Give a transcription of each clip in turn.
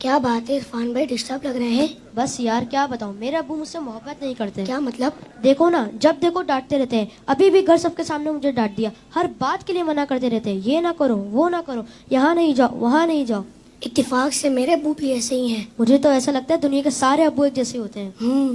کیا بات ہے عرفان بھائی، ڈسٹرب لگ رہے ہیں؟ بس یار کیا بتاؤں، میرے ابو مجھ سے محبت نہیں کرتے۔ کیا مطلب؟ دیکھو نا، جب دیکھو ڈانٹتے رہتے ہیں۔ ابھی بھی گھر سب کے سامنے مجھے ڈانٹ دیا، ہر بات کے لیے منع کرتے رہتے ہیں، یہ نہ کرو وہ نہ کرو، یہاں نہیں جاؤ وہاں نہیں جاؤ۔ اتفاق سے میرے ابو بھی ایسے ہی ہیں۔ مجھے تو ایسا لگتا ہے دنیا کے سارے ابو ایک جیسے ہوتے ہیں۔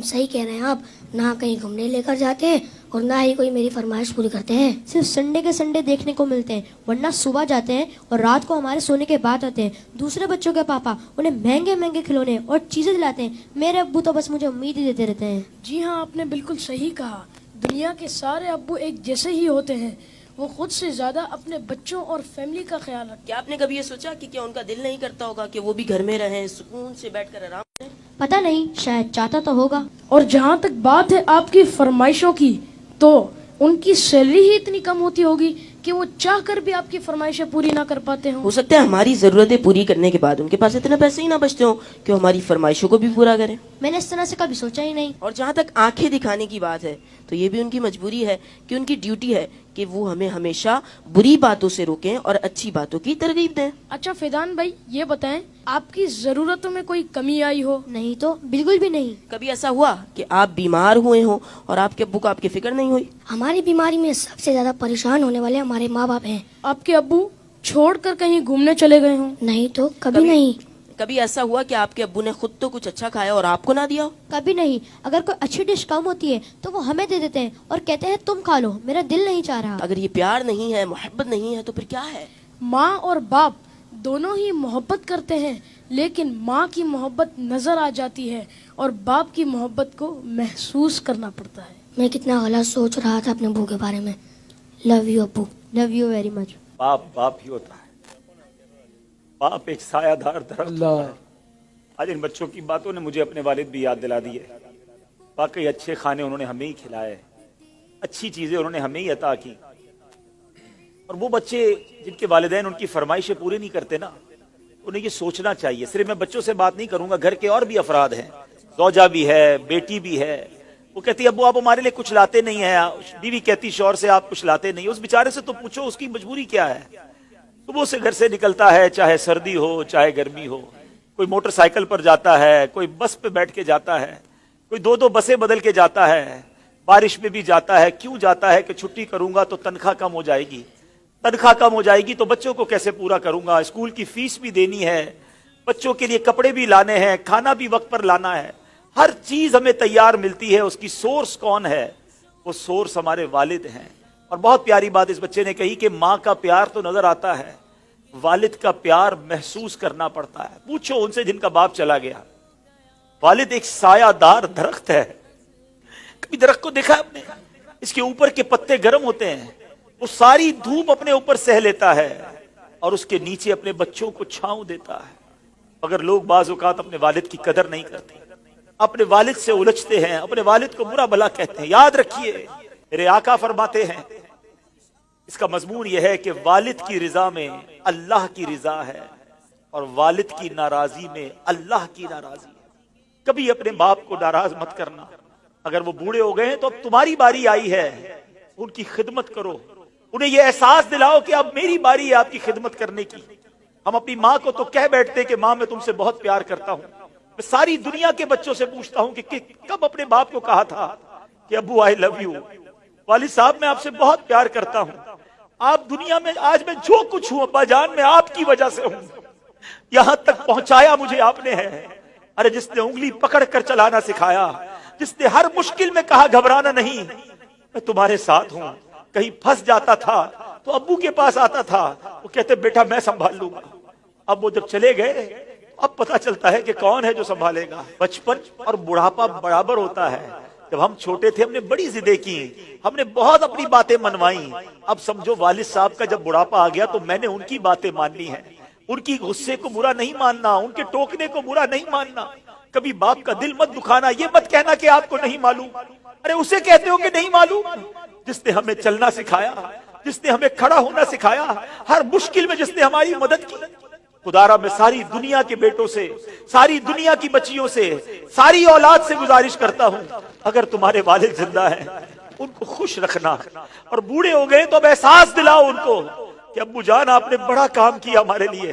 صحیح کہہ رہے ہیں آپ، نہ کہیں گھومنے لے کر جاتے ہیں اور نہ ہی کوئی میری فرمائش پوری کرتے ہیں۔ صرف سنڈے کے سنڈے دیکھنے کو ملتے ہیں، ورنہ صبح جاتے ہیں اور رات کو ہمارے سونے کے بعد آتے ہیں۔ دوسرے بچوں کے پاپا انہیں مہنگے مہنگے کھلونے اور چیزیں دلاتے ہیں، میرے ابو تو بس مجھے امید ہی دیتے رہتے ہیں۔ جی ہاں، آپ نے بالکل صحیح کہا، دنیا کے سارے ابو ایک جیسے ہی ہوتے ہیں۔ وہ خود سے زیادہ اپنے بچوں اور فیملی کا خیال رکھتے ہیں۔ کیا آپ نے کبھی یہ سوچا کہ کیا ان کا دل نہیں کرتا ہوگا کہ وہ بھی گھر میں رہیں، سکون سے بیٹھ کر آرام کریں؟ پتہ نہیں، شاید چاہتا تو ہوگا۔ اور جہاں تک بات ہے آپ کی فرمائشوں کی، تو ان کی سیلری ہی اتنی کم ہوتی ہوگی کہ وہ چاہ کر بھی آپ کی فرمائشیں پوری نہ کر پاتے ہوں۔ ہو سکتا ہے ہماری ضرورتیں پوری کرنے کے بعد ان کے پاس اتنے پیسے ہی نہ بچتے ہوں کہ وہ ہماری فرمائشوں کو بھی پورا کریں۔ میں نے اس طرح سے کبھی سوچا ہی نہیں۔ اور جہاں تک آنکھیں دکھانے کی بات ہے تو یہ بھی ان کی مجبوری ہے کہ ان کی ڈیوٹی ہے کہ وہ ہمیں ہمیشہ بری باتوں سے روکیں اور اچھی باتوں کی ترغیب دیں۔ اچھا فیضان بھائی، یہ بتائیں آپ کی ضرورتوں میں کوئی کمی آئی ہو؟ نہیں تو بالکل بھی نہیں۔ کبھی ایسا ہوا کہ آپ بیمار ہوئے ہوں اور آپ کے ابو کو آپ کی فکر نہیں ہوئی؟ ہماری بیماری میں سب سے زیادہ پریشان ہونے والے ہمارے ماں باپ ہیں۔ آپ کے ابو چھوڑ کر کہیں گھومنے چلے گئے ہوں؟ نہیں تو کبھی نہیں۔ کبھی ایسا ہوا کہ آپ کے ابو نے خود تو کچھ اچھا کھایا اور آپ کو نہ دیا ہو؟ کبھی نہیں۔ اگر کوئی اچھی ڈش کم ہوتی ہے تو وہ ہمیں دے دیتے ہیں اور کہتے ہیں تم کھا لو، میرا دل نہیں چاہ رہا۔ اگر یہ پیار نہیں ہے، محبت نہیں ہے، تو پھر کیا ہے؟ ماں اور باپ دونوں ہی محبت کرتے ہیں، لیکن ماں کی محبت نظر آ جاتی ہے اور باپ کی محبت کو محسوس کرنا پڑتا ہے۔ میں کتنا غلط سوچ رہا تھا اپنے ابو کے بارے میں۔ لو یو ابو۔ Love you very much. باپ باپ ہی ہوتا ہے۔ باپ ایک سایہ دار درخت ہوتا ہے۔ آج ان بچوں کی باتوں نے مجھے اپنے والد بھی یاد دلا دیے۔ واقعی اچھے کھانے انہوں نے ہمیں ہی کھلائے، اچھی چیزیں انہوں نے ہمیں ہی عطا کی۔ اور وہ بچے جن کے والدین ان کی فرمائشیں پوری نہیں کرتے نا، انہیں یہ سوچنا چاہیے۔ صرف میں بچوں سے بات نہیں کروں گا، گھر کے اور بھی افراد ہیں، زوجہ بھی ہے، بیٹی بھی ہے۔ وہ کہتی ہے ابو آپ ہمارے لیے کچھ لاتے نہیں ہیں، بیوی کہتی شوہر سے آپ کچھ لاتے نہیں۔ اس بیچارے سے تو پوچھو اس کی مجبوری کیا ہے۔ صبح سے گھر سے نکلتا ہے، چاہے سردی ہو چاہے گرمی ہو، کوئی موٹر سائیکل پر جاتا ہے، کوئی بس پہ بیٹھ کے جاتا ہے، کوئی دو بسیں بدل کے جاتا ہے، بارش میں بھی جاتا ہے۔ کیوں جاتا ہے؟ کہ چھٹی کروں گا تو تنخواہ کم ہو جائے گی، تنخواہ کم ہو جائے گی تو بچوں کو کیسے پورا کروں گا، اسکول کی فیس بھی دینی ہے، بچوں کے لیے کپڑے بھی لانے ہیں، کھانا بھی وقت پر لانا ہے۔ ہر چیز ہمیں تیار ملتی ہے۔ اس کی سورس کون ہے؟ وہ سورس ہمارے والد ہیں۔ اور بہت پیاری بات اس بچے نے کہی کہ ماں کا پیار تو نظر آتا ہے، والد کا پیار محسوس کرنا پڑتا ہے۔ پوچھو ان سے جن کا باپ چلا گیا۔ والد ایک سایہ دار درخت ہے۔ کبھی درخت کو دیکھا آپ نے؟ اس کے اوپر کے پتے گرم ہوتے ہیں، وہ ساری دھوپ اپنے اوپر سہ لیتا ہے اور اس کے نیچے اپنے بچوں کو چھاؤں دیتا ہے۔ مگر لوگ بعض اوقات اپنے والد کی قدر نہیں کرتے، اپنے والد سے الجھتے ہیں، اپنے والد کو برا بھلا کہتے ہیں۔ یاد رکھیے میرے آقا فرماتے ہیں، اس کا مضمون یہ ہے کہ والد کی رضا میں اللہ کی رضا ہے اور والد کی ناراضی میں اللہ کی ناراضی ہے۔ کبھی اپنے باپ کو ناراض مت کرنا۔ اگر وہ بوڑھے ہو گئے ہیں تو اب تمہاری باری آئی ہے، ان کی خدمت کرو، انہیں یہ احساس دلاؤ کہ اب میری باری ہے آپ کی خدمت کرنے کی۔ ہم اپنی ماں کو تو کہہ بیٹھتے کہ ماں میں تم سے بہت پیار کرتا ہوں۔ میں ساری دنیا کے بچوں سے پوچھتا ہوں کہ کب اپنے باپ کو کہا تھا کہ ابو آئی لو یو، والد صاحب میں آپ سے بہت پیار کرتا ہوں۔ آپ دنیا میں آج میں جو کچھ ہوں ابا جان میں آپ کی وجہ سے ہوں، یہاں تک پہنچایا مجھے آپ نے ہے۔ ارے جس نے انگلی پکڑ کر چلانا سکھایا، جس نے ہر مشکل میں کہا گھبرانا نہیں، میں تمہارے ساتھ ہوں۔ کہیں پھنس جاتا تھا تو ابو کے پاس آتا تھا، وہ کہتے بیٹا میں سنبھال لوں گا۔ اب وہ جب چلے گئے اب پتا چلتا ہے کہ کون ہے جو سنبھالے گا۔ بچپن اور بڑھاپا برابر ہوتا ہے۔ جب ہم چھوٹے تھے ہم نے بڑی ضدیں کی، ہم نے بہت اپنی باتیں منوائیں۔ اب سمجھو والد صاحب کا جب بڑھاپا آ گیا تو میں نے ان کی باتیں ماننی ہے، ان کی غصے کو برا نہیں ماننا، ان کے ٹوکنے کو برا نہیں ماننا۔ کبھی باپ کا دل مت دکھانا، یہ مت کہنا کہ آپ کو نہیں معلوم۔ ارے اسے کہتے ہو کہ نہیں معلوم جس نے ہمیں چلنا سکھایا، جس نے ہمیں کھڑا ہونا سکھایا، ہر مشکل میں جس نے ہماری مدد کی۔ خدارا میں ساری دنیا کے بیٹوں سے، ساری دنیا کی بچیوں سے، ساری اولاد سے گزارش کرتا ہوں، اگر تمہارے والد زندہ ہیں ان کو خوش رکھنا، اور بوڑھے ہو گئے تو اب احساس دلاؤ ان کو کہ ابو جان آپ نے بڑا کام کیا ہمارے لیے،